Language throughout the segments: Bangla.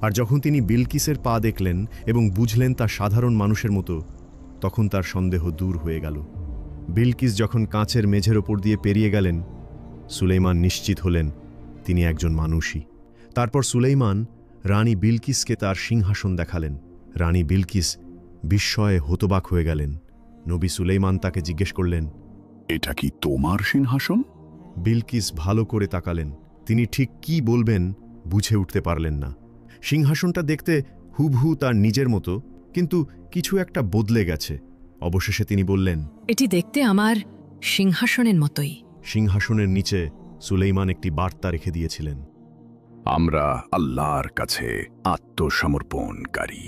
আর যখন তিনি বিলকিসের পা দেখলেন এবং বুঝলেন তা সাধারণ মানুষের মতো, তখন তার সন্দেহ দূর হয়ে গেল। বিলকিস যখন কাঁচের মেঝের ওপর দিয়ে পেরিয়ে গেলেন, সুলেইমান নিশ্চিত হলেন তিনি একজন মানুষই। তারপর সুলেইমান রানী বিলকিসকে তার সিংহাসন দেখালেন। রানী বিলকিস বিস্ময়ে হতবাক হয়ে গেলেন। নবী সুলেইমান তাকে জিজ্ঞেস করলেন, এটা কি তোমার সিংহাসন? বিলকিস ভালো করে তাকালেন। তিনি ঠিক কি বলবেন বুঝে উঠতে পারলেন না। সিংহাসনটা দেখতে হুবহু তার নিজের মতো, কিন্তু কিছু একটা বদলে গেছে। অবশেষে তিনি বললেন, এটি দেখতে আমার সিংহাসনের মতোই। সিংহাসনের নিচে সুলেইমান একটি বার্তা রেখে দিয়েছিলেন, আমরা আল্লাহর কাছে আত্মসমর্পণকারী।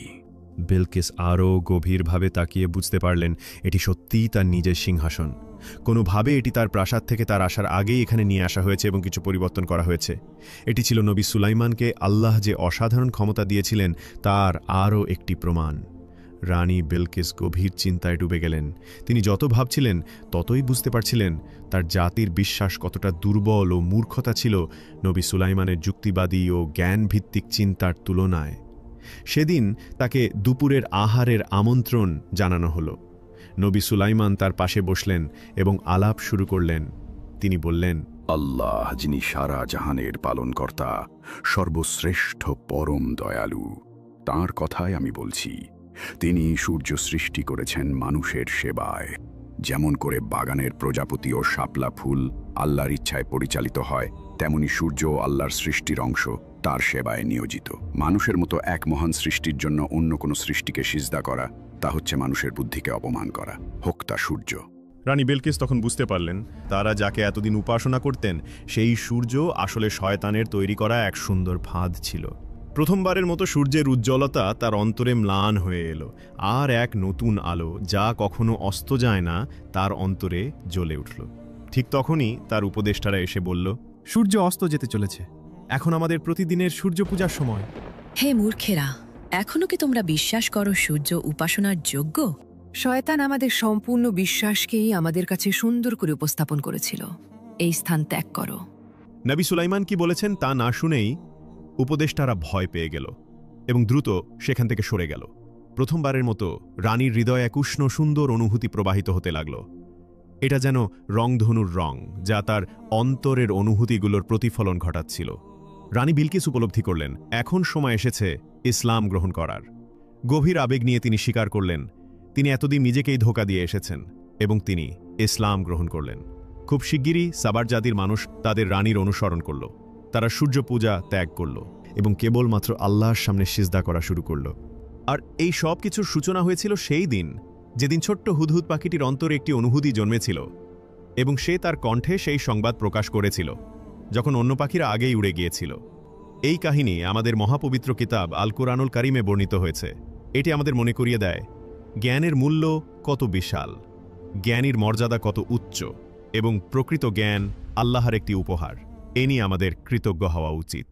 বিলকিস আরও গভীরভাবে তাকিয়ে বুঝতে পারলেন এটি সত্যিই তার নিজের সিংহাসন। কোনোভাবে এটি তার প্রাসাদ থেকে তার আসার আগেই এখানে নিয়ে আসা হয়েছে এবং কিছু পরিবর্তন করা হয়েছে। এটি ছিল নবী সুলাইমানকে আল্লাহ যে অসাধারণ ক্ষমতা দিয়েছিলেন তার আরও একটি প্রমাণ। রানী বিলকিস গভীর চিন্তায় ডুবে গেলেন। তিনি যত ভাবছিলেন ততই বুঝতে পারছিলেন তার জাতির বিশ্বাস কতটা দুর্বল ও মূর্খতা ছিল নবী সুলাইমানের যুক্তিবাদী ও জ্ঞানভিত্তিক চিন্তার তুলনায়। সেদিন তাকে দুপুরের আহারের আমন্ত্রণ জানানো হলো। নবী সুলাইমান তার পাশে বসলেন এবং আলাপ শুরু করলেন। তিনি বললেন, আল্লাহ যিনি সারা জাহানের পালনকর্তা, সর্বশ্রেষ্ঠ পরম দয়ালু, তাঁর কথাই আমি বলছি। তিনি সূর্য সৃষ্টি করেছেন মানুষের সেবায়। যেমন করে বাগানের প্রজাপতি ও শাপলা ফুল আল্লাহর ইচ্ছায় পরিচালিত হয়, তেমনি সূর্য আল্লাহর সৃষ্টির অংশ, তার সেবায় নিয়োজিত। মানুষের মতো এক মহান সৃষ্টির জন্য অন্য কোনো সৃষ্টিকে সিজদা করা, তা হচ্ছে মানুষের বুদ্ধিকে অপমান করা, হোক তা সূর্য। রানী বিলকিস তখন বুঝতে পারলেন তারা যাকে এতদিন উপাসনা করতেন সেই সূর্য আসলে শয়তানের তৈরি করা এক সুন্দর ফাঁদ ছিল। প্রথমবারের মতো সূর্যের উজ্জ্বলতা তার অন্তরে ম্লান হয়ে এলো, আর এক নতুন আলো যা কখনো অস্ত যায় না তার অন্তরে জ্বলে উঠল। ঠিক তখনই তার উপদেষ্টারা এসে বলল, সূর্য অস্ত যেতে চলেছে, এখন আমাদের প্রতিদিনের সূর্য পূজার সময়। হে মূর্খেরা, এখনো কি তোমরা বিশ্বাস করো সূর্য উপাসনার যোগ্য? শয়তান আমাদের সম্পূর্ণ বিশ্বাসকেই আমাদের কাছে সুন্দর করে উপস্থাপন করেছিল। এই স্থান ত্যাগ করো। নবী সুলাইমান কি বলেছেন তা না শুনেই উপদেষ্টারা ভয় পেয়ে গেল এবং দ্রুত সেখান থেকে সরে গেল। প্রথমবারের মতো রানীর হৃদয়ে এক উষ্ণ সুন্দর অনুভূতি প্রবাহিত হতে লাগল। এটা যেন রংধনুর রং, যা তার অন্তরের অনুভূতিগুলোর প্রতিফলন ঘটাচ্ছিল। রানী বিলকিস উপলব্ধি করলেন এখন সময় এসেছে ইসলাম গ্রহণ করার। গভীর আবেগ নিয়ে তিনি স্বীকার করলেন তিনি এতদিন নিজেকেই ধোঁকা দিয়ে এসেছেন এবং তিনি ইসলাম গ্রহণ করলেন। খুব শিগগিরই সাবার জাতির মানুষ তাদের রানীর অনুসরণ করল। তারা সূর্য পূজা ত্যাগ করল এবং কেবলমাত্র আল্লাহর সামনে সিজদা করা শুরু করল। আর এই সব কিছুর সূচনা হয়েছিল সেই দিন যেদিন ছোট্ট হুদহুদ পাখিটির অন্তরে একটি অনুভূতি জন্মেছিল এবং সে তার কণ্ঠে সেই সংবাদ প্রকাশ করেছিল যখন অন্য পাখিরা আগেই উড়ে গিয়েছিল। এই কাহিনী আমাদের মহাপবিত্র কিতাব আল কুরআনুল কারীমে বর্ণিত হয়েছে। এটি আমাদের মনে করিয়ে দেয় জ্ঞানের মূল্য কত বিশাল, জ্ঞানীর মর্যাদা কত উচ্চ এবং প্রকৃত জ্ঞান আল্লাহর একটি উপহার। এ নিয়ে আমাদের কৃতজ্ঞ হওয়া উচিত।